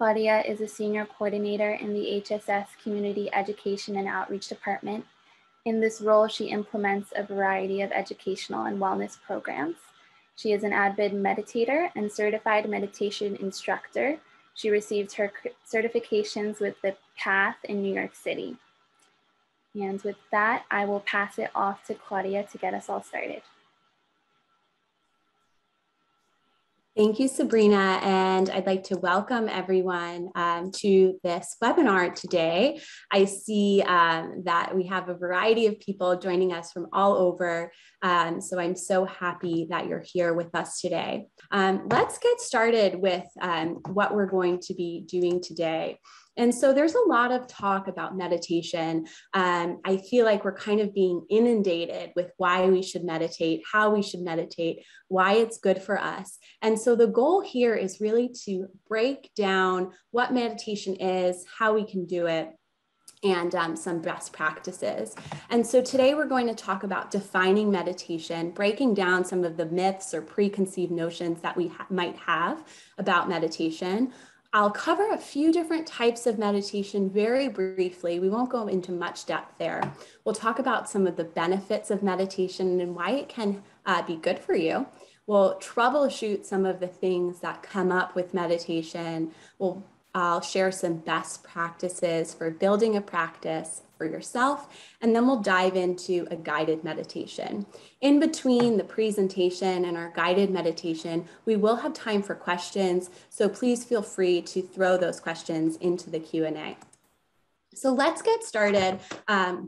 Claudia is a senior coordinator in the HSS Community Education and Outreach Department. In this role, she implements a variety of educational and wellness programs. She is an avid meditator and certified meditation instructor. She received her certifications with the Path in New York City. And with that, I will pass it off to Claudia to get us all started. Thank you, Sabrina, and I'd like to welcome everyone to this webinar today. I see that we have a variety of people joining us from all over, so I'm so happy that you're here with us today. Let's get started with what we're going to be doing today. And so there's a lot of talk about meditation. I feel like we're kind of being inundated with why we should meditate, how we should meditate, why it's good for us. And so the goal here is really to break down what meditation is, how we can do it, and some best practices. And so today we're going to talk about defining meditation, breaking down some of the myths or preconceived notions that we might have about meditation. I'll cover a few different types of meditation very briefly. We won't go into much depth there. We'll talk about some of the benefits of meditation and why it can be good for you. We'll troubleshoot some of the things that come up with meditation. I'll share some best practices for building a practice for yourself, and then we'll dive into a guided meditation. In between the presentation and our guided meditation, we will have time for questions, so please feel free to throw those questions into the Q&A. So let's get started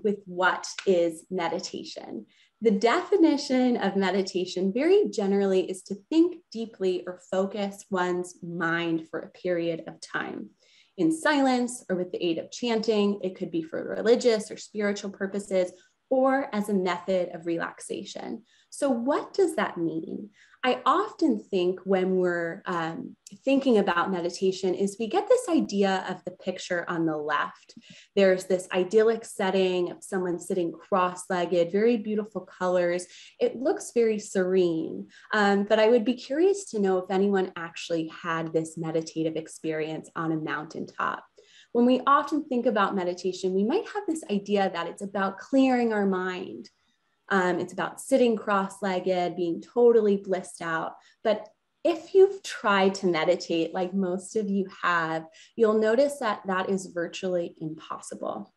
with what is meditation. The definition of meditation very generally is to think deeply or focus one's mind for a period of time. In silence or with the aid of chanting, it could be for religious or spiritual purposes or as a method of relaxation. So what does that mean? I often think when we're thinking about meditation is we get this idea of the picture on the left. There's this idyllic setting of someone sitting cross-legged, very beautiful colors. It looks very serene, but I would be curious to know if anyone actually had this meditative experience on a mountaintop. When we often think about meditation, we might have this idea that it's about clearing our mind. It's about sitting cross-legged, being totally blissed out. But if you've tried to meditate, like most of you have, you'll notice that that is virtually impossible.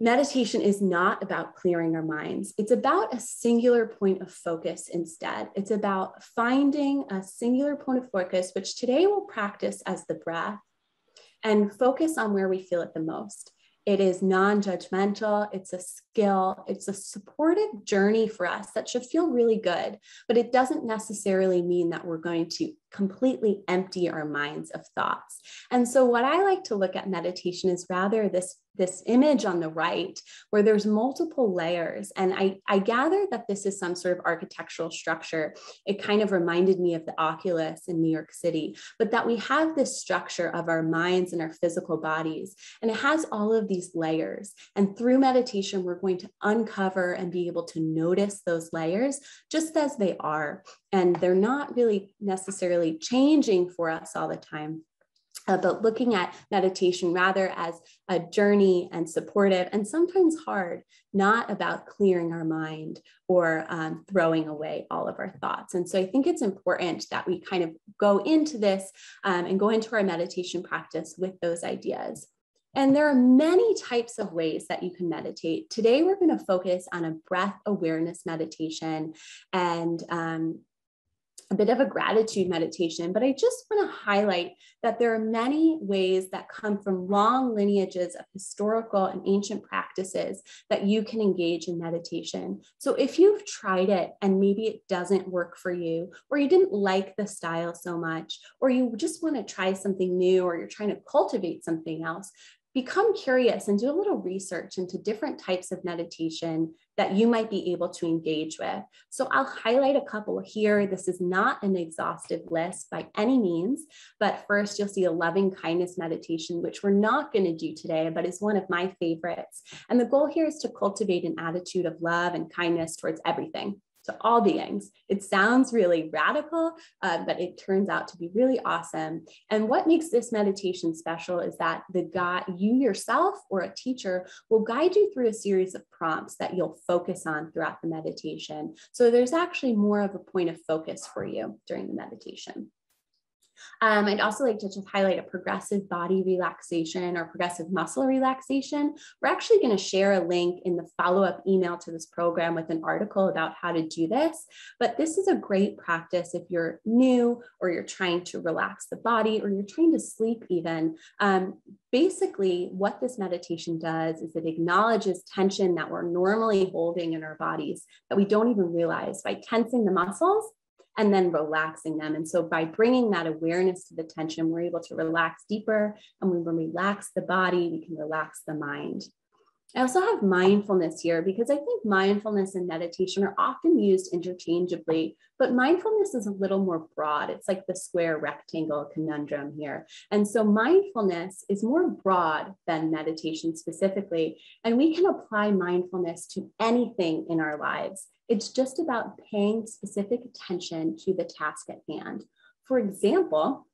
Meditation is not about clearing our minds. It's about a singular point of focus instead. It's about finding a singular point of focus, which today we'll practice as the breath, and focus on where we feel it the most. It is non-judgmental, it's a skill, it's a supportive journey for us that should feel really good, but it doesn't necessarily mean that we're going to completely empty our minds of thoughts. And so what I like to look at meditation is rather this image on the right where there's multiple layers. And I gather that this is some sort of architectural structure. It kind of reminded me of the Oculus in New York City, but that we have this structure of our minds and our physical bodies. And it has all of these layers. And through meditation, we're going to uncover and be able to notice those layers just as they are. And they're not really necessarily changing for us all the time. But looking at meditation rather as a journey and supportive and sometimes hard, not about clearing our mind or throwing away all of our thoughts. And so I think it's important that we kind of go into this and go into our meditation practice with those ideas. And there are many types of ways that you can meditate. Today, we're going to focus on a breath awareness meditation and a bit of a gratitude meditation, but I just want to highlight that there are many ways that come from long lineages of historical and ancient practices that you can engage in meditation. So if you've tried it and maybe it doesn't work for you, or you didn't like the style so much, or you just want to try something new, or you're trying to cultivate something else, become curious and do a little research into different types of meditation that you might be able to engage with. So I'll highlight a couple here. This is not an exhaustive list by any means, but first you'll see a loving kindness meditation, which we're not going to do today, but is one of my favorites. And the goal here is to cultivate an attitude of love and kindness towards everything. to all beings. It sounds really radical, but it turns out to be really awesome. And what makes this meditation special is that you yourself or a teacher will guide you through a series of prompts that you'll focus on throughout the meditation. So there's actually more of a point of focus for you during the meditation. I'd also like to just highlight a progressive body relaxation or progressive muscle relaxation. We're actually going to share a link in the follow-up email to this program with an article about how to do this. But this is a great practice if you're new or you're trying to relax the body or you're trying to sleep even. Basically, what this meditation does is it acknowledges tension that we're normally holding in our bodies that we don't even realize by tensing the muscles and then relaxing them. And so by bringing that awareness to the tension, we're able to relax deeper. And when we relax the body, we can relax the mind. I also have mindfulness here because I think mindfulness and meditation are often used interchangeably, but mindfulness is a little more broad. It's like the square rectangle conundrum here. And so mindfulness is more broad than meditation specifically, and we can apply mindfulness to anything in our lives. It's just about paying specific attention to the task at hand. For example,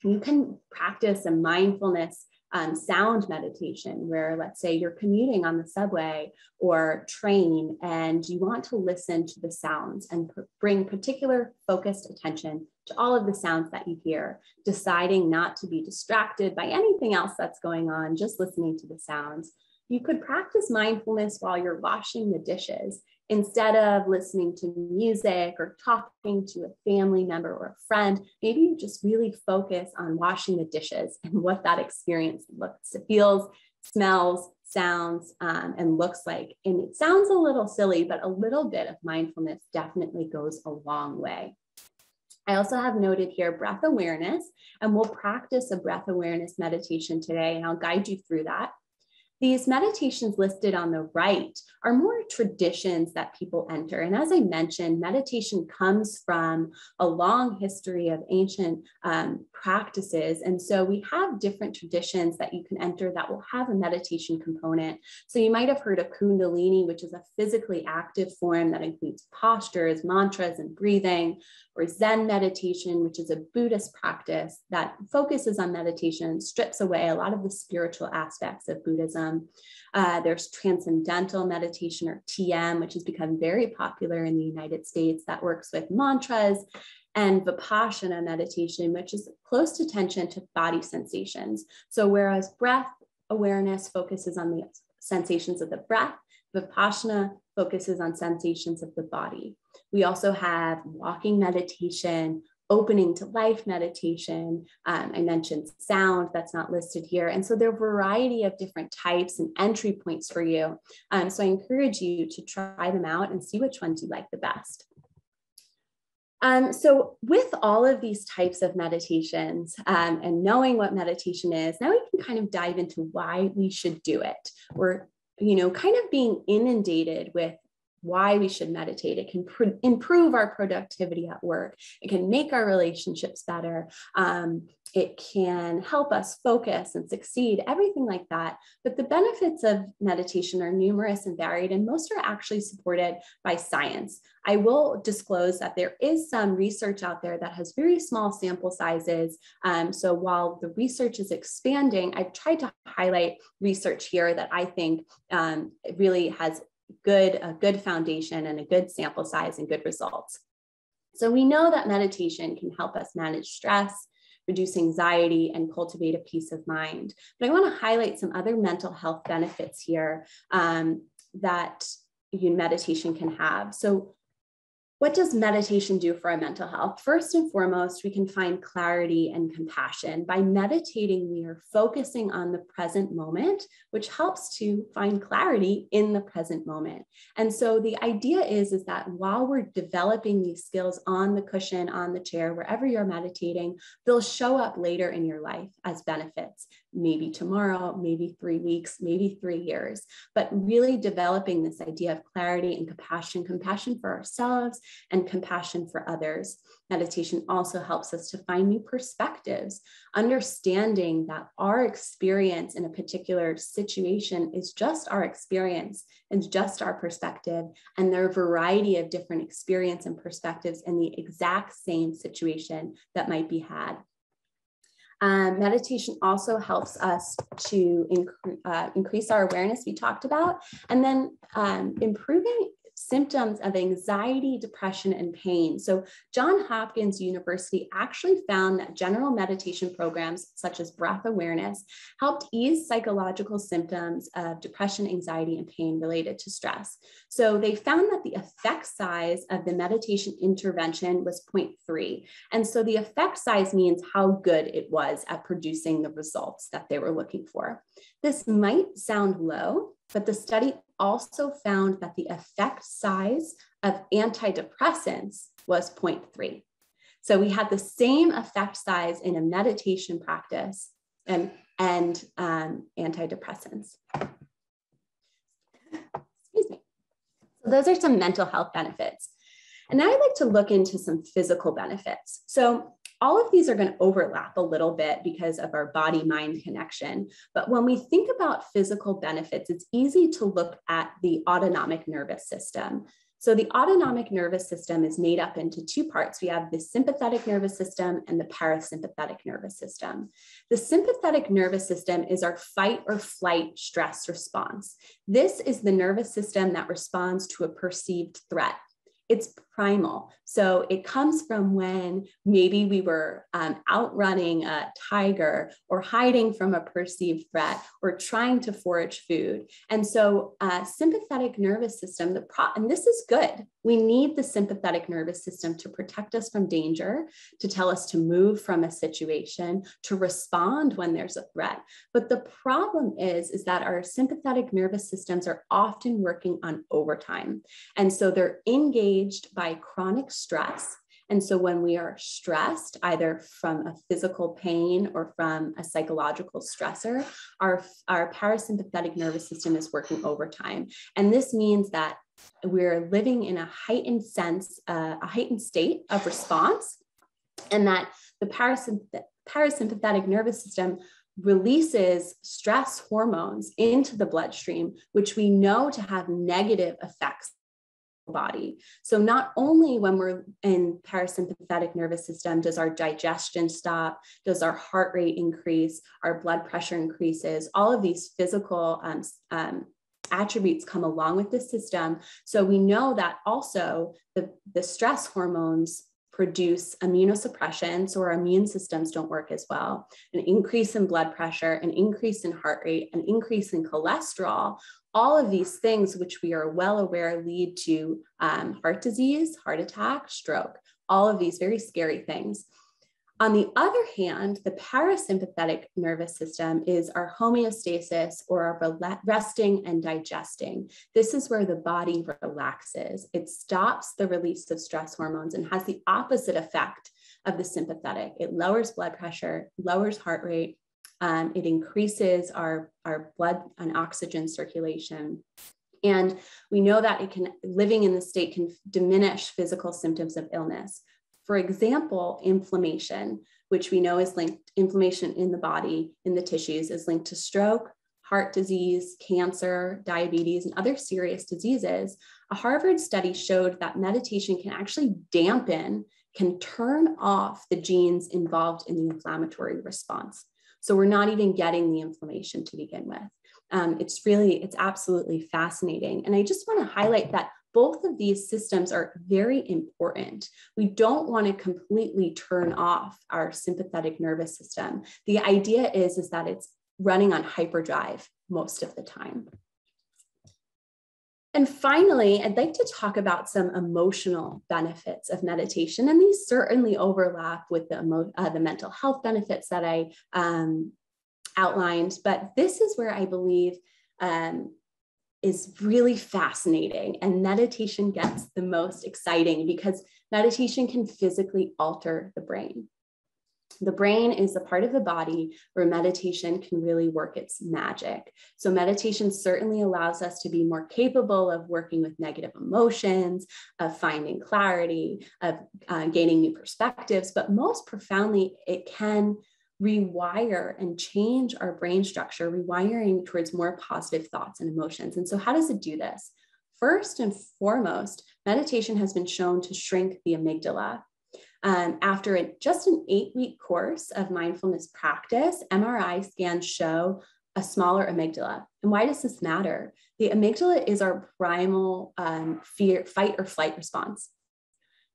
you can practice a mindfulness sound meditation where, let's say, you're commuting on the subway or train and you want to listen to the sounds and bring particular focused attention to all of the sounds that you hear, deciding not to be distracted by anything else that's going on, just listening to the sounds. You could practice mindfulness while you're washing the dishes. Instead of listening to music or talking to a family member or a friend, maybe you just really focus on washing the dishes and what that experience looks, feels, smells, sounds, and looks like. And it sounds a little silly, but a little bit of mindfulness definitely goes a long way. I also have noted here breath awareness, and we'll practice a breath awareness meditation today, and I'll guide you through that. These meditations listed on the right are more traditions that people enter. And as I mentioned, meditation comes from a long history of ancient practices. And so we have different traditions that you can enter that will have a meditation component. So you might have heard of Kundalini, which is a physically active form that includes postures, mantras, and breathing, or Zen meditation, which is a Buddhist practice that focuses on meditation, strips away a lot of the spiritual aspects of Buddhism. There's transcendental meditation, or TM, which has become very popular in the United States, that works with mantras, and Vipassana meditation, which is close attention to body sensations. So whereas breath awareness focuses on the sensations of the breath, Vipassana focuses on sensations of the body. We also have walking meditation, opening to life meditation. I mentioned sound, that's not listed here. And so there are a variety of different types and entry points for you. So I encourage you to try them out and see which ones you like the best. So with all of these types of meditations and knowing what meditation is, now we can kind of dive into why we should do it. We're, kind of being inundated with why we should meditate. It can improve our productivity at work. It can make our relationships better. It can help us focus and succeed, everything like that. But the benefits of meditation are numerous and varied, and most are actually supported by science. I will disclose that there is some research out there that has very small sample sizes. So while the research is expanding, I've tried to highlight research here that I think really has a good foundation and a good sample size and good results. So we know that meditation can help us manage stress, reduce anxiety, and cultivate a peace of mind. But I want to highlight some other mental health benefits here that meditation can have. So what does meditation do for our mental health? First and foremost, we can find clarity and compassion. By meditating, we are focusing on the present moment, which helps to find clarity in the present moment. And so the idea is that while we're developing these skills on the cushion, on the chair, wherever you're meditating, they'll show up later in your life as benefits. maybe tomorrow, maybe 3 weeks, maybe 3 years, but really developing this idea of clarity and compassion for ourselves and compassion for others. Meditation also helps us to find new perspectives, understanding that our experience in a particular situation is just our experience and just our perspective, and there are a variety of different experience and perspectives in the exact same situation that might be had. Meditation also helps us to increase our awareness, we talked about, and then improving symptoms of anxiety, depression, and pain. So Johns Hopkins University actually found that general meditation programs such as breath awareness helped ease psychological symptoms of depression, anxiety, and pain related to stress. So they found that the effect size of the meditation intervention was 0.3. And so the effect size means how good it was at producing the results that they were looking for. This might sound low, but the study also found that the effect size of antidepressants was 0.3. So we had the same effect size in a meditation practice and antidepressants. Excuse me. So those are some mental health benefits. And now I'd like to look into some physical benefits. So all of these are going to overlap a little bit because of our body-mind connection. But when we think about physical benefits, it's easy to look at the autonomic nervous system. So the autonomic nervous system is made up into 2 parts. We have the sympathetic nervous system and the parasympathetic nervous system. The sympathetic nervous system is our fight or flight stress response. This is the nervous system that responds to a perceived threat. It's primal. So it comes from when maybe we were outrunning a tiger or hiding from a perceived threat or trying to forage food. And so sympathetic nervous system, and this is good. We need the sympathetic nervous system to protect us from danger, to tell us to move from a situation, to respond when there's a threat. But the problem is that our sympathetic nervous systems are often working on overtime. And so they're engaged by chronic stress. And so when we are stressed, either from a physical pain or from a psychological stressor, our parasympathetic nervous system is working overtime. And this means that we're living in a heightened state of response, and that the parasympathetic nervous system releases stress hormones into the bloodstream, which we know to have negative effects body. So not only when we're in parasympathetic nervous system does our digestion stop, does our heart rate increase, our blood pressure increases, all of these physical attributes come along with this system. So we know that also the stress hormones produce immunosuppression, so our immune systems don't work as well. An increase in blood pressure, an increase in heart rate, an increase in cholesterol, all of these things, which we are well aware lead to heart disease, heart attack, stroke, all of these very scary things. On the other hand, the parasympathetic nervous system is our homeostasis, or our resting and digesting. This is where the body relaxes. It stops the release of stress hormones and has the opposite effect of the sympathetic. It lowers blood pressure, lowers heart rate. It increases our blood and oxygen circulation. And we know that living in this state can diminish physical symptoms of illness. For example, inflammation, which we know is linked, inflammation in the body, in the tissues, is linked to stroke, heart disease, cancer, diabetes, and other serious diseases. A Harvard study showed that meditation can actually can turn off the genes involved in the inflammatory response. So we're not even getting the inflammation to begin with. It's absolutely fascinating. And I just want to highlight that both of these systems are very important. We don't want to completely turn off our sympathetic nervous system. The idea is that it's running on hyperdrive most of the time. And finally, I'd like to talk about some emotional benefits of meditation. And these certainly overlap with the mental health benefits that I outlined. But this is where I believe is really fascinating, and meditation gets the most exciting because meditation can physically alter the brain. The brain is the part of the body where meditation can really work its magic. So meditation certainly allows us to be more capable of working with negative emotions, of finding clarity, of gaining new perspectives, but most profoundly, it can rewire and change our brain structure, rewiring towards more positive thoughts and emotions. And so how does it do this? First and foremost, meditation has been shown to shrink the amygdala. After just an 8-week course of mindfulness practice, MRI scans show a smaller amygdala. And why does this matter? The amygdala is our primal fear, fight or flight response.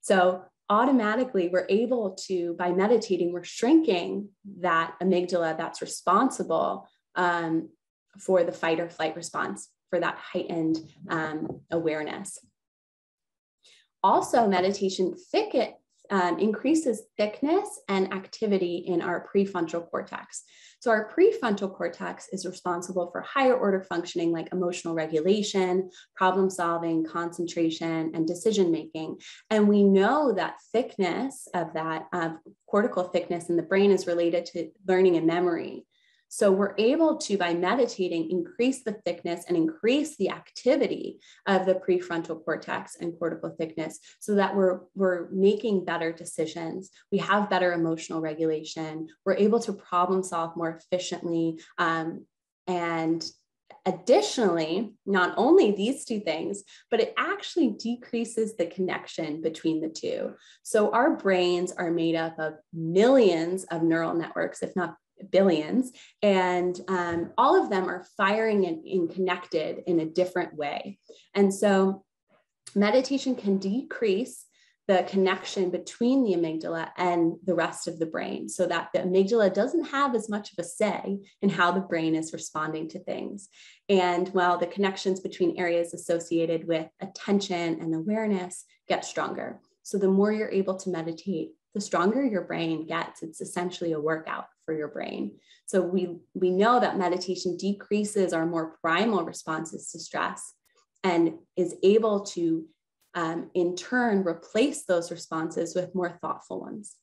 So automatically we're able to, by meditating, we're shrinking that amygdala that's responsible for the fight or flight response, for that heightened awareness. Also, meditation increases thickness and activity in our prefrontal cortex. So our prefrontal cortex is responsible for higher order functioning like emotional regulation, problem solving, concentration, and decision making. And we know that thickness of that cortical thickness in the brain is related to learning and memory. So we're able to, by meditating, increase the thickness and increase the activity of the prefrontal cortex and cortical thickness so that we're making better decisions. We have better emotional regulation. We're able to problem solve more efficiently. And additionally, not only these two things, but it actually decreases the connection between the two. So our brains are made up of millions of neural networks, if not billions, and all of them are firing and connected in a different way. And so meditation can decrease the connection between the amygdala and the rest of the brain so that the amygdala doesn't have as much of a say in how the brain is responding to things. And while the connections between areas associated with attention and awareness get stronger. So the more you're able to meditate, the stronger your brain gets. It's essentially a workout for your brain. So we know that meditation decreases our more primal responses to stress and is able to, in turn, replace those responses with more thoughtful ones.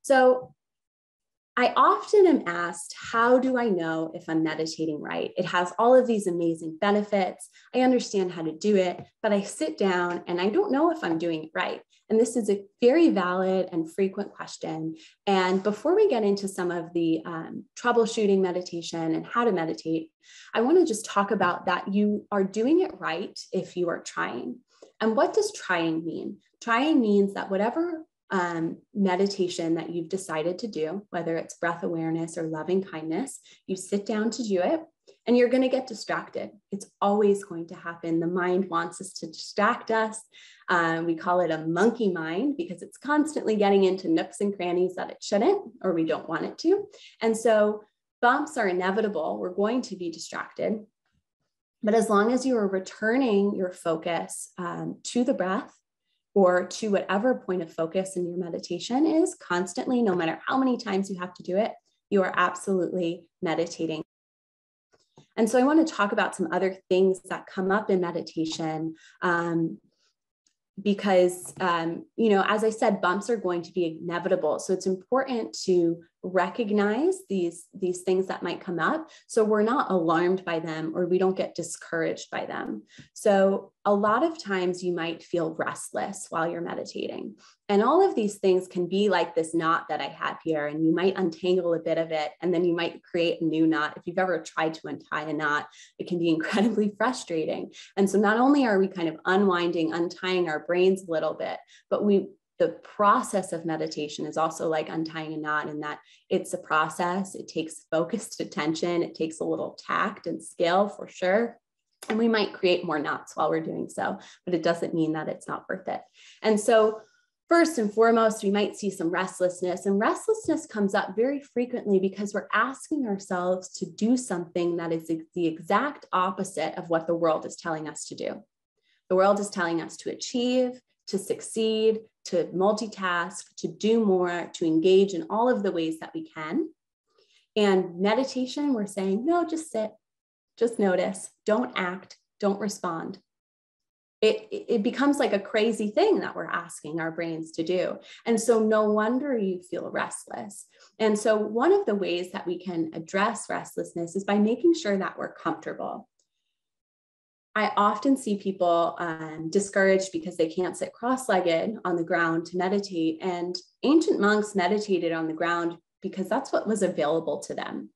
So I often am asked, how do I know if I'm meditating right? It has all of these amazing benefits. I understand how to do it, but I sit down and I don't know if I'm doing it right. And this is a very valid and frequent question. And before we get into some of the troubleshooting meditation and how to meditate, I want to just talk about that you are doing it right if you are trying. And what does trying mean? Trying means that whatever meditation that you've decided to do, whether it's breath awareness or loving kindness, you sit down to do it and you're going to get distracted. It's always going to happen. The mind wants us to distract us. We call it a monkey mind because it's constantly getting into nooks and crannies that it shouldn't, or we don't want it to. And so bumps are inevitable. We're going to be distracted. But as long as you are returning your focus to the breath, or to whatever point of focus in your meditation is constantly, no matter how many times you have to do it, you are absolutely meditating. And so I want to talk about some other things that come up in meditation because, as I said, bumps are going to be inevitable. So it's important to recognize these things that might come up so we're not alarmed by them or we don't get discouraged by them. So a lot of times you might feel restless while you're meditating. And all of these things can be like this knot that I have here, and you might untangle a bit of it, and then you might create a new knot. If you've ever tried to untie a knot, it can be incredibly frustrating. And so not only are we kind of untying our brains a little bit, but the process of meditation is also like untying a knot in that it's a process. It takes focused attention. It takes a little tact and skill for sure. And we might create more knots while we're doing so, but it doesn't mean that it's not worth it. And so first and foremost, we might see some restlessness, and restlessness comes up very frequently because we're asking ourselves to do something that is the exact opposite of what the world is telling us to do. The world is telling us to achieve, to succeed, to multitask, to do more, to engage in all of the ways that we can. And meditation, we're saying, no, just sit, just notice, don't act, don't respond. it becomes like a crazy thing that we're asking our brains to do. And so no wonder you feel restless. And so one of the ways that we can address restlessness is by making sure that we're comfortable. I often see people discouraged because they can't sit cross-legged on the ground to meditate. And ancient monks meditated on the ground because that's what was available to them.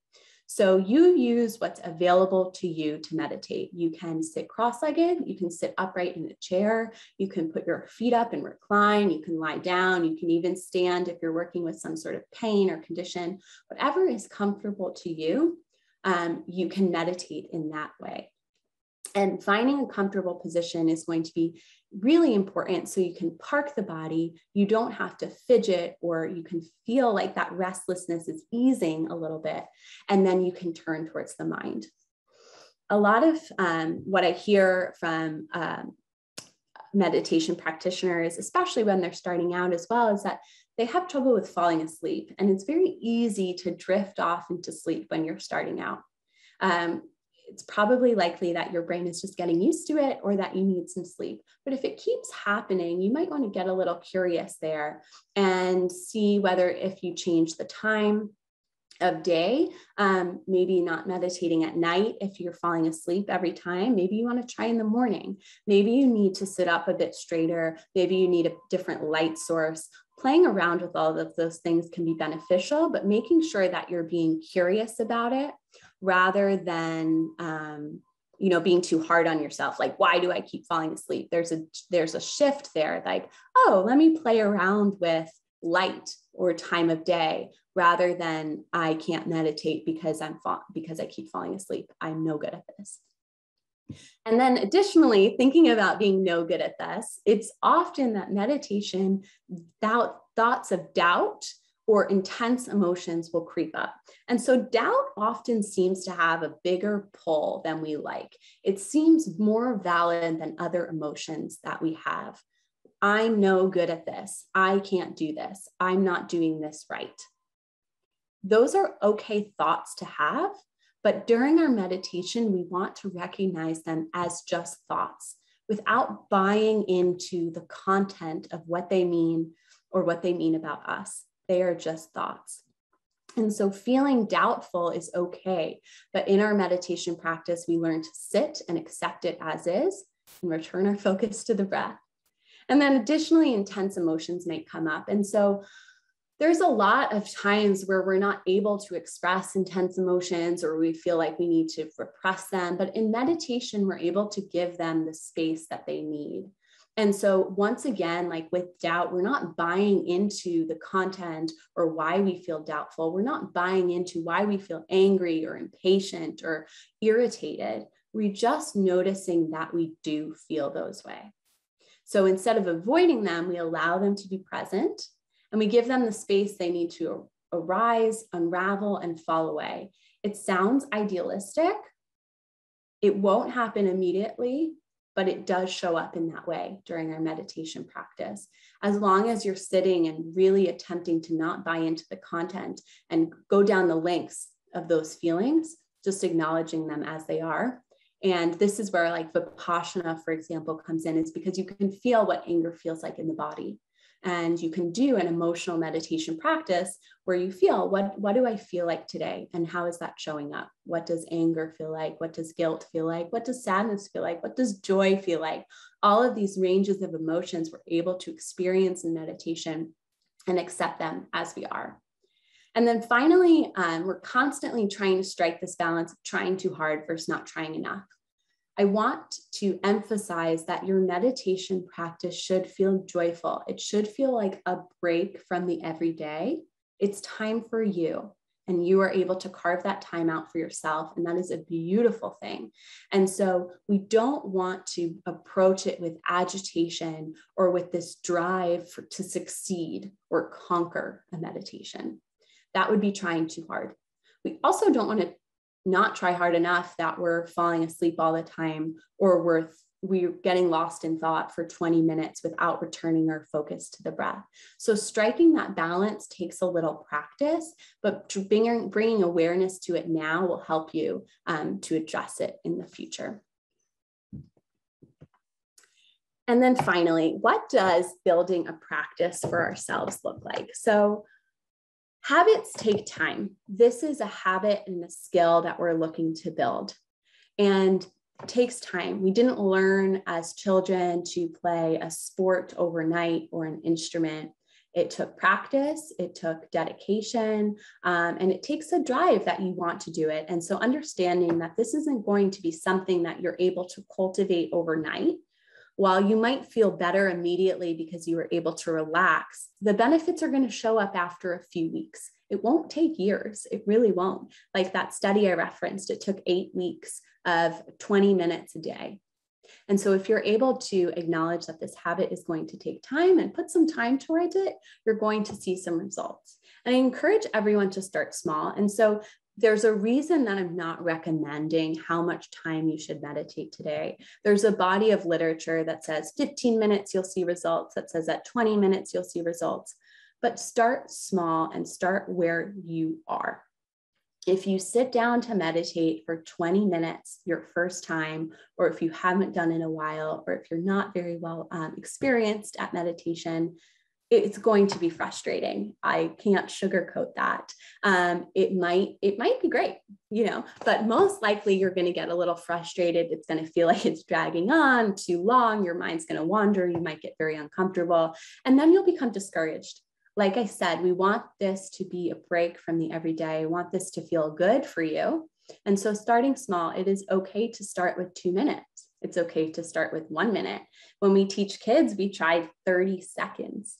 So you use what's available to you to meditate. You can sit cross-legged, you can sit upright in a chair, you can put your feet up and recline, you can lie down, you can even stand if you're working with some sort of pain or condition. Whatever is comfortable to you, you can meditate in that way. And finding a comfortable position is going to be really important so you can park the body, you don't have to fidget, or you can feel like that restlessness is easing a little bit, and then you can turn towards the mind. A lot of what I hear from meditation practitioners, especially when they're starting out as well, is that they have trouble with falling asleep. And it's very easy to drift off into sleep when you're starting out. It's probably likely that your brain is just getting used to it or that you need some sleep. But if it keeps happening, you might want to get a little curious there and see whether if you change the time of day, maybe not meditating at night if you're falling asleep every time, maybe you want to try in the morning. Maybe you need to sit up a bit straighter. Maybe you need a different light source. Playing around with all of those things can be beneficial, but making sure that you're being curious about it rather than being too hard on yourself. Like, why do I keep falling asleep? There's a shift there. Like, oh, let me play around with light or time of day rather than I can't meditate because I keep falling asleep. I'm no good at this. And then additionally, thinking about being no good at this, it's often that meditation, thoughts of doubt or intense emotions will creep up. And so doubt often seems to have a bigger pull than we like. It seems more valid than other emotions that we have. I'm no good at this. I can't do this. I'm not doing this right. Those are okay thoughts to have, but during our meditation, we want to recognize them as just thoughts without buying into the content of what they mean or what they mean about us. They are just thoughts. And so feeling doubtful is okay, but in our meditation practice, we learn to sit and accept it as is and return our focus to the breath. And then additionally, intense emotions may come up. And so there's a lot of times where we're not able to express intense emotions or we feel like we need to repress them. But in meditation, we're able to give them the space that they need. And so once again, like with doubt, we're not buying into the content or why we feel doubtful. We're not buying into why we feel angry or impatient or irritated. We're just noticing that we do feel those way. So instead of avoiding them, we allow them to be present and we give them the space they need to arise, unravel, and fall away. It sounds idealistic. It won't happen immediately, but it does show up in that way during our meditation practice. As long as you're sitting and really attempting to not buy into the content and go down the lengths of those feelings, just acknowledging them as they are. And this is where like Vipassana, for example, comes in, is because you can feel what anger feels like in the body. And you can do an emotional meditation practice where you feel, what do I feel like today? And how is that showing up? What does anger feel like? What does guilt feel like? What does sadness feel like? What does joy feel like? All of these ranges of emotions we're able to experience in meditation and accept them as we are. And then finally, we're constantly trying to strike this balance of trying too hard versus not trying enough. I want to emphasize that your meditation practice should feel joyful. It should feel like a break from the everyday. It's time for you, and you are able to carve that time out for yourself. And that is a beautiful thing. And so we don't want to approach it with agitation or with this drive to succeed or conquer a meditation. That would be trying too hard. We also don't want to not try hard enough that we're falling asleep all the time, or we're getting lost in thought for 20 minutes without returning our focus to the breath. So striking that balance takes a little practice, but bringing awareness to it now will help you to address it in the future. And then finally, what does building a practice for ourselves look like? So habits take time. This is a habit and a skill that we're looking to build. And it takes time. We didn't learn as children to play a sport overnight or an instrument. It took practice, it took dedication, and it takes a drive that you want to do it. And so understanding that this isn't going to be something that you're able to cultivate overnight. While you might feel better immediately because you were able to relax, the benefits are going to show up after a few weeks. It won't take years. It really won't. Like that study I referenced, it took 8 weeks of 20 minutes a day. And so if you're able to acknowledge that this habit is going to take time and put some time towards it, you're going to see some results. And I encourage everyone to start small. And so there's a reason that I'm not recommending how much time you should meditate today. There's a body of literature that says 15 minutes, you'll see results, that says at 20 minutes, you'll see results. But start small and start where you are. If you sit down to meditate for 20 minutes your first time, or if you haven't done in a while, or if you're not very well experienced at meditation, it's going to be frustrating. I can't sugarcoat that. It might be great, but most likely you're going to get a little frustrated. It's going to feel like it's dragging on too long. Your mind's going to wander. You might get very uncomfortable, and then you'll become discouraged. Like I said, we want this to be a break from the everyday. We want this to feel good for you. And so starting small, it is okay to start with 2 minutes. It's okay to start with 1 minute. When we teach kids, we try 30 seconds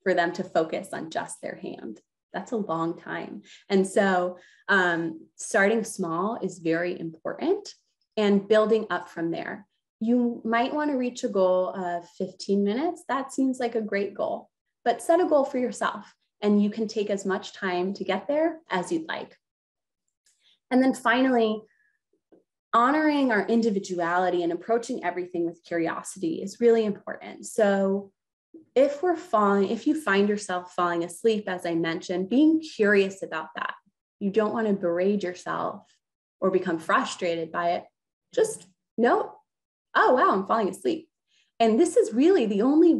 for them to focus on just their hand. That's a long time. And so starting small is very important and building up from there. You might want to reach a goal of 15 minutes. That seems like a great goal, but set a goal for yourself and you can take as much time to get there as you'd like. And then finally, honoring our individuality and approaching everything with curiosity is really important. So if you find yourself falling asleep, as I mentioned, being curious about that. You don't want to berate yourself or become frustrated by it. Just note, oh, wow, I'm falling asleep. And this is really the only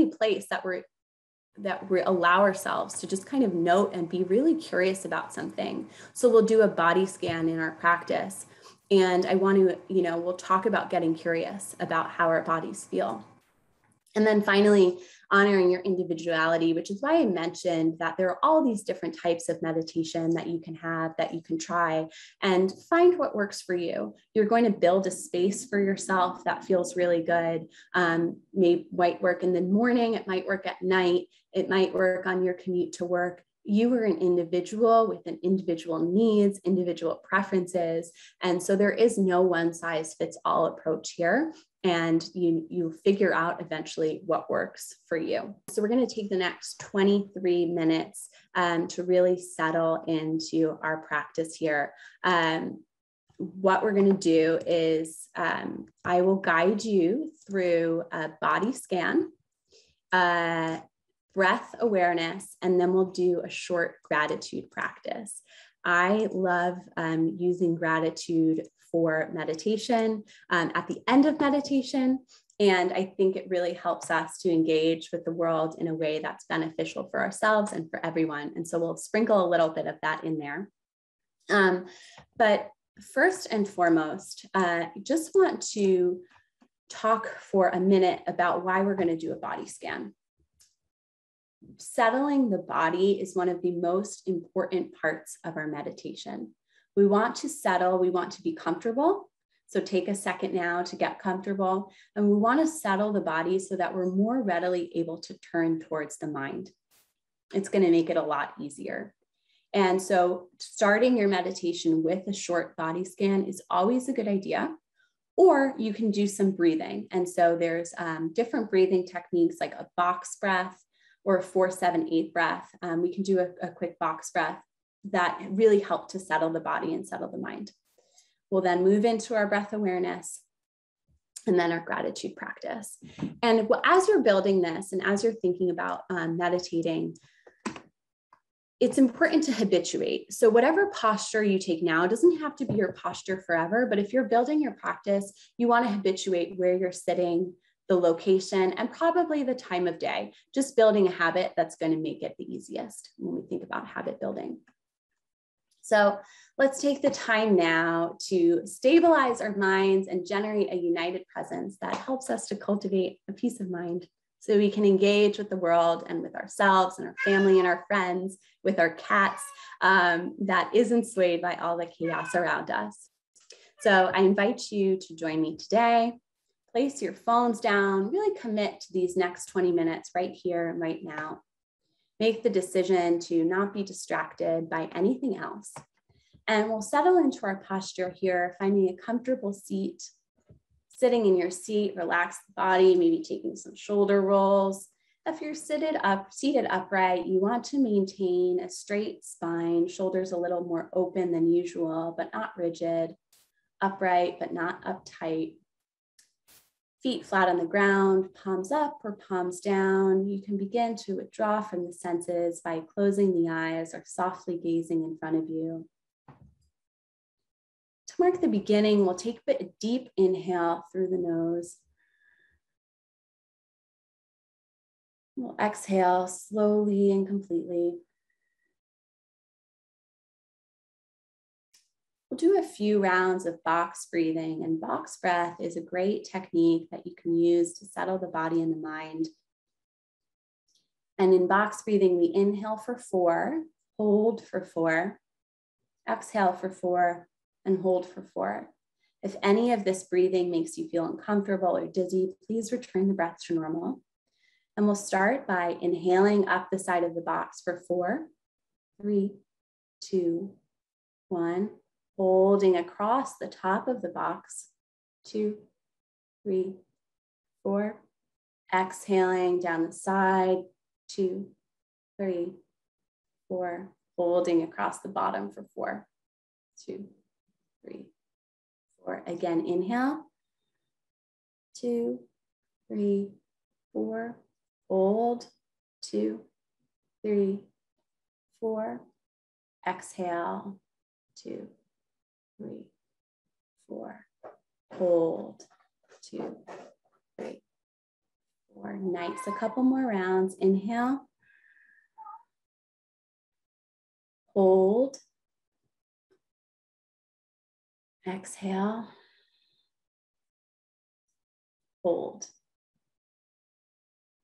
place that we allow ourselves to just kind of note and be really curious about something. So we'll do a body scan in our practice. And I want to, we'll talk about getting curious about how our bodies feel. And then finally, honoring your individuality, which is why I mentioned that there are all these different types of meditation that you can have, that you can try, and find what works for you. You're going to build a space for yourself that feels really good. Might work in the morning, it might work at night, it might work on your commute to work. You are an individual with an individual needs, individual preferences. And so there is no one size fits all approach here. And you figure out eventually what works for you. So we're going to take the next 23 minutes to really settle into our practice here. What we're going to do is I will guide you through a body scan, breath awareness, and then we'll do a short gratitude practice. I love using gratitude for meditation at the end of meditation. And I think it really helps us to engage with the world in a way that's beneficial for ourselves and for everyone. And so we'll sprinkle a little bit of that in there. But first and foremost, just want to talk for a minute about why we're going to do a body scan. Settling the body is one of the most important parts of our meditation. We want to settle, we want to be comfortable. So take a second now to get comfortable. And we want to settle the body so that we're more readily able to turn towards the mind. It's going to make it a lot easier. And so starting your meditation with a short body scan is always a good idea. Or you can do some breathing. And so there's different breathing techniques like a box breath or a 4-7-8 breath. We can do a quick box breath that really help to settle the body and settle the mind. We'll then move into our breath awareness and then our gratitude practice. And as you're building this and as you're thinking about meditating, it's important to habituate. So whatever posture you take now doesn't have to be your posture forever, but if you're building your practice, you want to habituate where you're sitting, the location, and probably the time of day, just building a habit that's going to make it the easiest when we think about habit building. So let's take the time now to stabilize our minds and generate a united presence that helps us to cultivate a peace of mind so we can engage with the world and with ourselves and our family and our friends, with our cats, that isn't swayed by all the chaos around us. So I invite you to join me today. Place your phones down, really commit to these next 20 minutes right here and right now. Make the decision to not be distracted by anything else. And we'll settle into our posture here, finding a comfortable seat. Sitting in your seat, relax the body, maybe taking some shoulder rolls. If you're seated upright, you want to maintain a straight spine, shoulders a little more open than usual, but not rigid. Upright, but not uptight. Feet flat on the ground, palms up or palms down. You can begin to withdraw from the senses by closing the eyes or softly gazing in front of you. To mark the beginning, we'll take a deep inhale through the nose. We'll exhale slowly and completely. We'll do a few rounds of box breathing, and box breath is a great technique that you can use to settle the body and the mind. And in box breathing, we inhale for 4, hold for 4, exhale for 4, and hold for 4. If any of this breathing makes you feel uncomfortable or dizzy, please return the breath to normal. And we'll start by inhaling up the side of the box for 4, 3, 2, 1. Holding across the top of the box, 2, 3, 4. Exhaling down the side, 2, 3, 4. Holding across the bottom for 4, 2, 3, 4. Again, inhale, 2, 3, 4. Hold, 2, 3, 4. Exhale, 2, 3, 4. Hold, 2, 3, 4. Nice. A couple more rounds. Inhale. Hold. Exhale. Hold.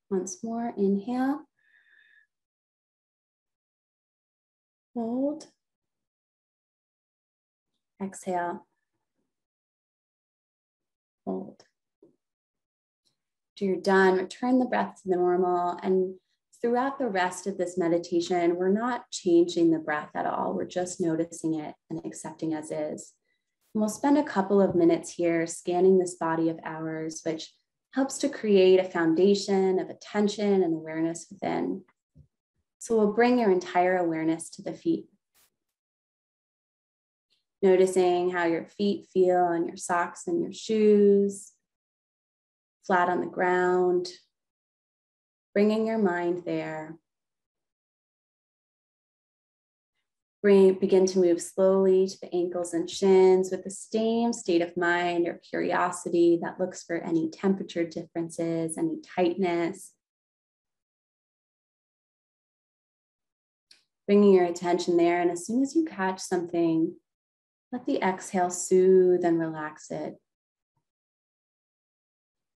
Once more. Inhale. Hold. Exhale, hold. After you're done, return the breath to the normal. And throughout the rest of this meditation, we're not changing the breath at all. We're just noticing it and accepting as is. And we'll spend a couple of minutes here scanning this body of ours, which helps to create a foundation of attention and awareness within. So we'll bring your entire awareness to the feet. Noticing how your feet feel on your socks and your shoes, flat on the ground, bringing your mind there. Begin to move slowly to the ankles and shins with the same state of mind or curiosity that looks for any temperature differences, any tightness. Bringing your attention there, and as soon as you catch something, let the exhale soothe and relax it.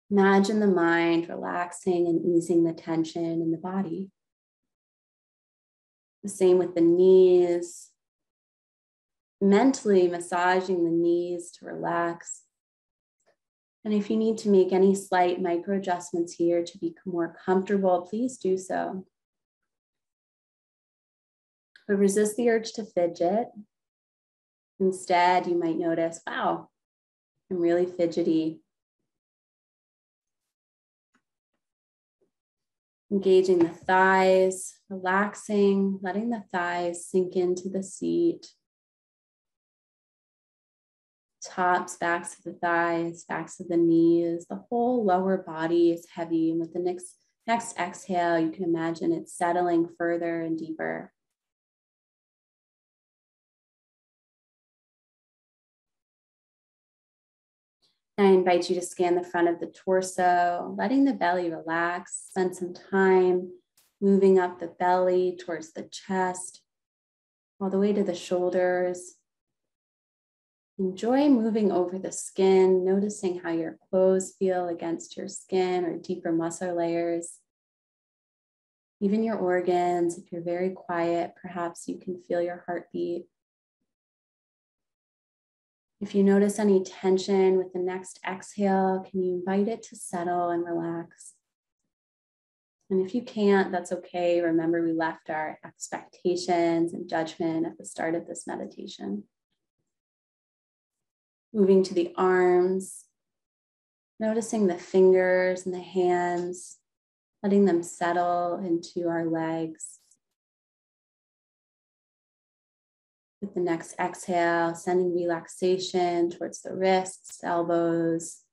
Imagine the mind relaxing and easing the tension in the body. The same with the knees. Mentally massaging the knees to relax. And if you need to make any slight micro adjustments here to become more comfortable, please do so. But resist the urge to fidget. Instead, you might notice, wow, I'm really fidgety. Engaging the thighs, relaxing, letting the thighs sink into the seat. Tops, backs of the thighs, backs of the knees. The whole lower body is heavy. And with the next exhale, you can imagine it settling further and deeper. I invite you to scan the front of the torso, letting the belly relax. Spend some time moving up the belly towards the chest, all the way to the shoulders. Enjoy moving over the skin, noticing how your clothes feel against your skin or deeper muscle layers. Even your organs, if you're very quiet, perhaps you can feel your heartbeat. If you notice any tension with the next exhale, can you invite it to settle and relax? And if you can't, that's okay. Remember, we left our expectations and judgment at the start of this meditation. Moving to the arms, noticing the fingers and the hands, letting them settle into our legs. With the next exhale, sending relaxation towards the wrists, elbows,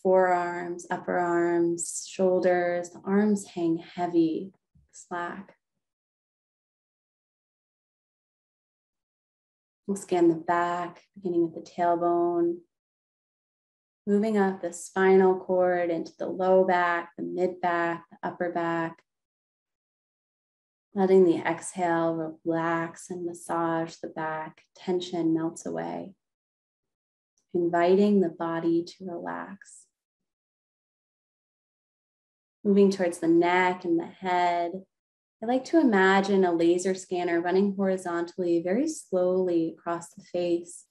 forearms, upper arms, shoulders. The arms hang heavy, slack. We'll scan the back, beginning with the tailbone, moving up the spinal cord into the low back, the mid back, the upper back. Letting the exhale relax and massage the back, tension melts away. Inviting the body to relax. Moving towards the neck and the head, I like to imagine a laser scanner running horizontally, very slowly across the face.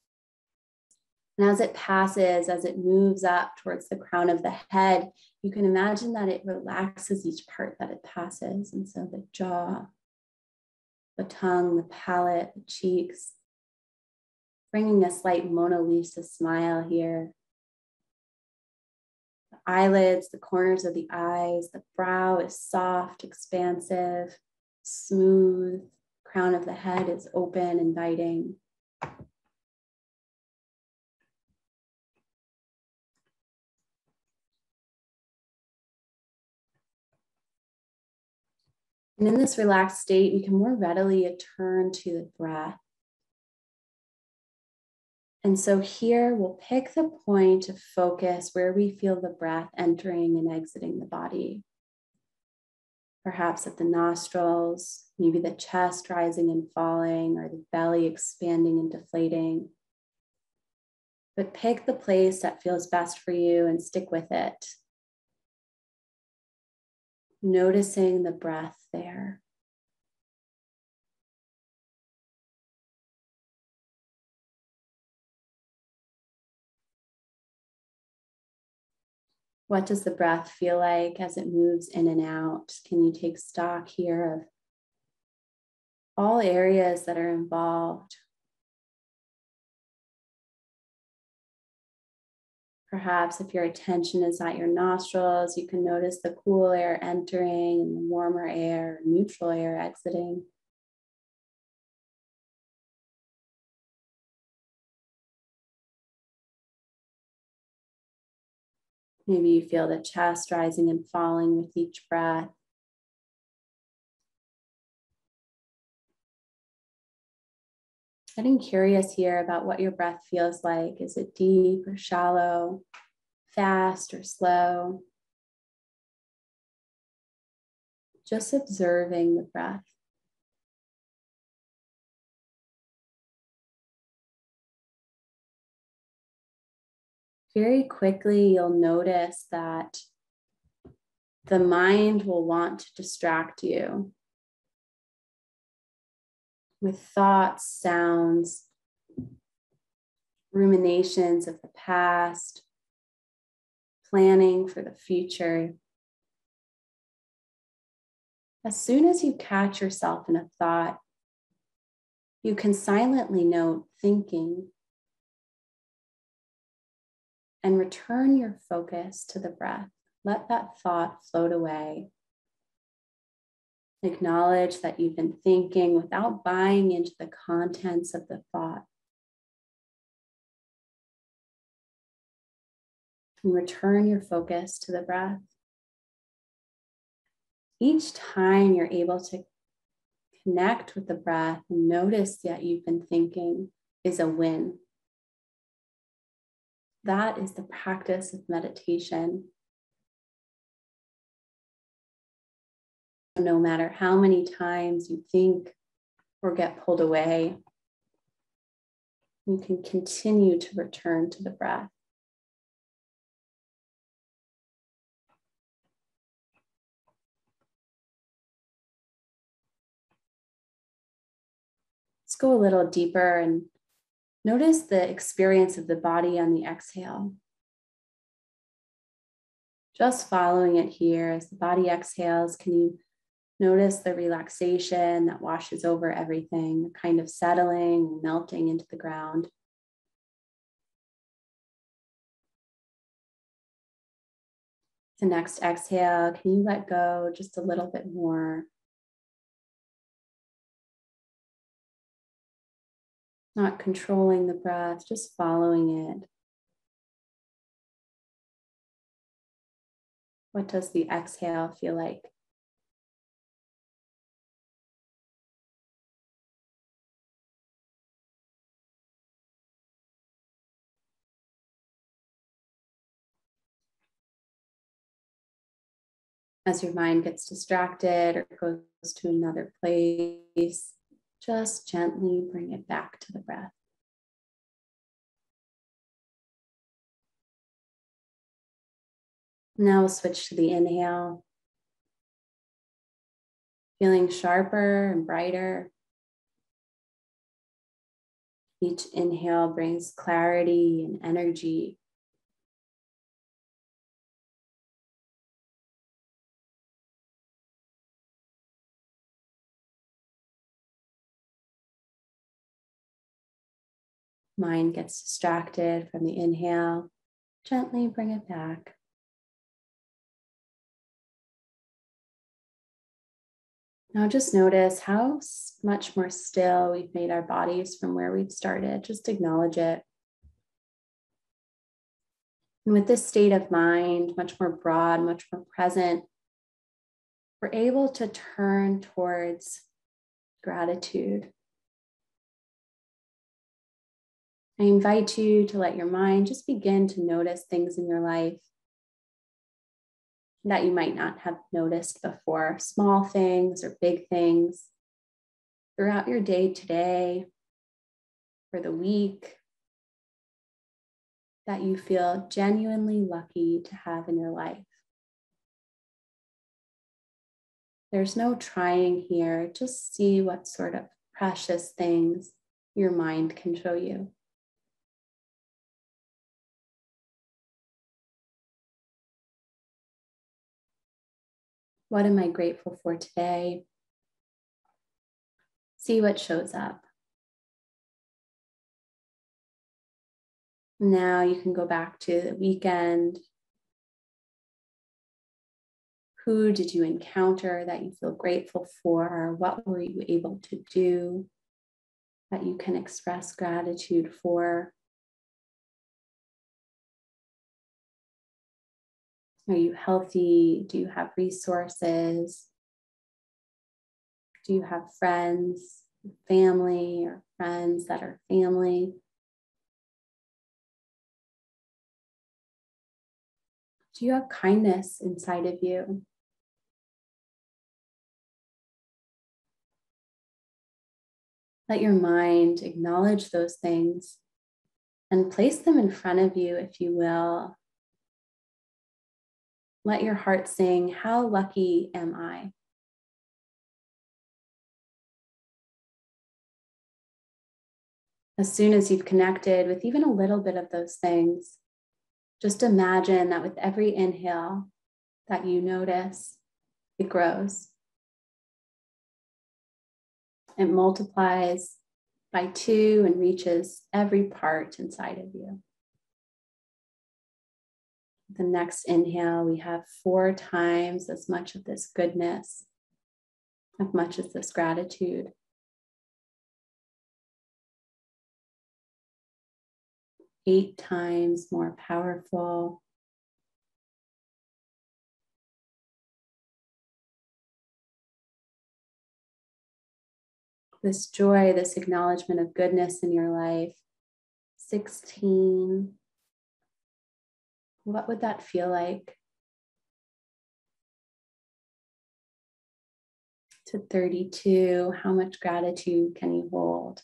And as it passes, as it moves up towards the crown of the head, you can imagine that it relaxes each part that it passes. And so the jaw, the tongue, the palate, the cheeks, bringing a slight Mona Lisa smile here. The eyelids, the corners of the eyes, the brow is soft, expansive, smooth. Crown of the head is open, inviting. And in this relaxed state, we can more readily turn to the breath. And so here we'll pick the point of focus where we feel the breath entering and exiting the body. Perhaps at the nostrils, maybe the chest rising and falling, or the belly expanding and deflating. But pick the place that feels best for you and stick with it. Noticing the breath there. What does the breath feel like as it moves in and out? Can you take stock here of all areas that are involved? Perhaps if your attention is at your nostrils, you can notice the cool air entering and the warmer air, neutral air exiting. Maybe you feel the chest rising and falling with each breath. Getting curious here about what your breath feels like. Is it deep or shallow, fast or slow? Just observing the breath. Very quickly, you'll notice that the mind will want to distract you with thoughts, sounds, ruminations of the past, planning for the future. As soon as you catch yourself in a thought, you can silently note thinking and return your focus to the breath. Let that thought float away. Acknowledge that you've been thinking without buying into the contents of the thought. And return your focus to the breath. Each time you're able to connect with the breath and notice that you've been thinking is a win. That is the practice of meditation. No matter how many times you think or get pulled away, you can continue to return to the breath. Let's go a little deeper and notice the experience of the body on the exhale. Just following it here as the body exhales, can you notice the relaxation that washes over everything, the kind of settling and melting into the ground? The next exhale, can you let go just a little bit more? Not controlling the breath, just following it. What does the exhale feel like? As your mind gets distracted or goes to another place, just gently bring it back to the breath. Now we'll switch to the inhale. Feeling sharper and brighter. Each inhale brings clarity and energy. Mind gets distracted from the inhale. Gently bring it back. Now just notice how much more still we've made our bodies from where we've started. Just acknowledge it. And with this state of mind, much more broad, much more present, we're able to turn towards gratitude. I invite you to let your mind just begin to notice things in your life that you might not have noticed before, small things or big things throughout your day today or the week that you feel genuinely lucky to have in your life. There's no trying here, just see what sort of precious things your mind can show you. What am I grateful for today? See what shows up. Now you can go back to the weekend. Who did you encounter that you feel grateful for? What were you able to do that you can express gratitude for? Are you healthy? Do you have resources? Do you have friends, family, or friends that are family? Do you have kindness inside of you? Let your mind acknowledge those things and place them in front of you, if you will. Let your heart sing, "How lucky am I?" As soon as you've connected with even a little bit of those things, just imagine that with every inhale that you notice, it grows. It multiplies by 2 and reaches every part inside of you. The next inhale, we have 4 times as much of this goodness, as much as this gratitude. 8 times more powerful. This joy, this acknowledgement of goodness in your life. 16. What would that feel like? To 32, how much gratitude can you hold?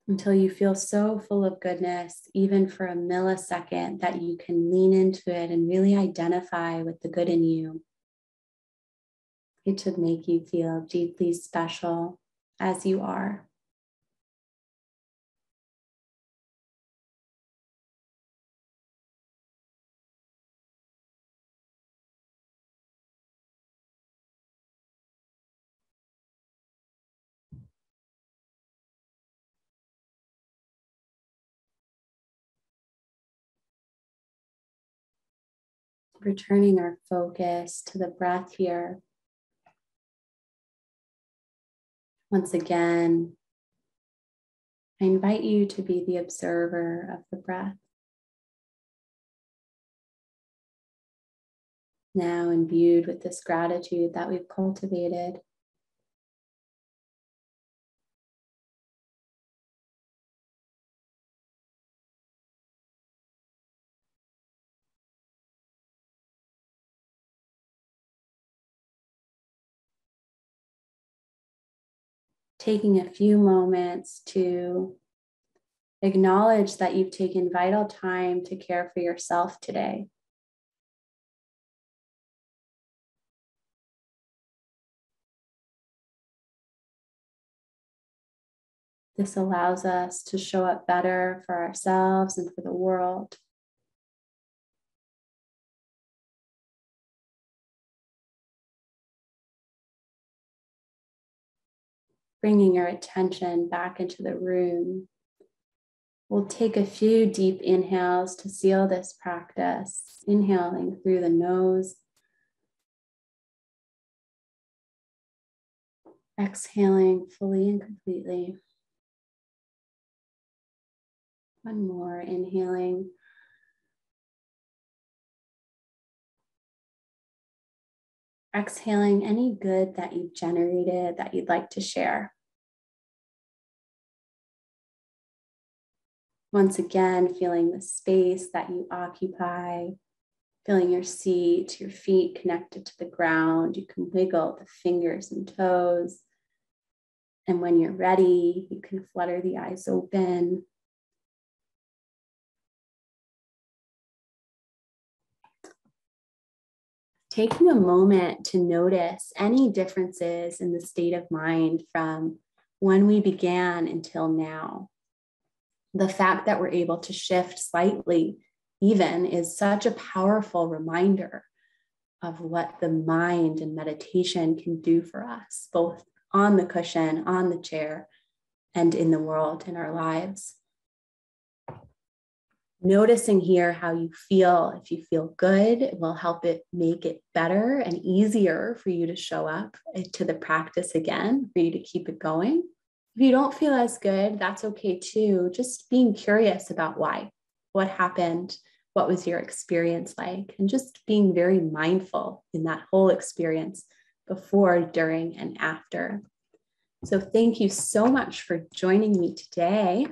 Until you feel so full of goodness, even for a millisecond, that you can lean into it and really identify with the good in you. It should make you feel deeply special as you are. Returning our focus to the breath here. Once again, I invite you to be the observer of the breath. Now imbued with this gratitude that we've cultivated. Taking a few moments to acknowledge that you've taken vital time to care for yourself today. This allows us to show up better for ourselves and for the world. Bringing your attention back into the room. We'll take a few deep inhales to seal this practice, inhaling through the nose, exhaling fully and completely. One more, inhaling. Exhaling any good that you've generated that you'd like to share. Once again, feeling the space that you occupy, feeling your seat, your feet connected to the ground. You can wiggle the fingers and toes. And when you're ready, you can flutter the eyes open. Taking a moment to notice any differences in the state of mind from when we began until now. The fact that we're able to shift slightly even is such a powerful reminder of what the mind and meditation can do for us, both on the cushion, on the chair, and in the world, in our lives. Noticing here how you feel. If you feel good, it will help it make it better and easier for you to show up to the practice again, for you to keep it going. If you don't feel as good, that's okay too. Just being curious about why, what happened, what was your experience like, and just being very mindful in that whole experience before, during, and after. So thank you so much for joining me today.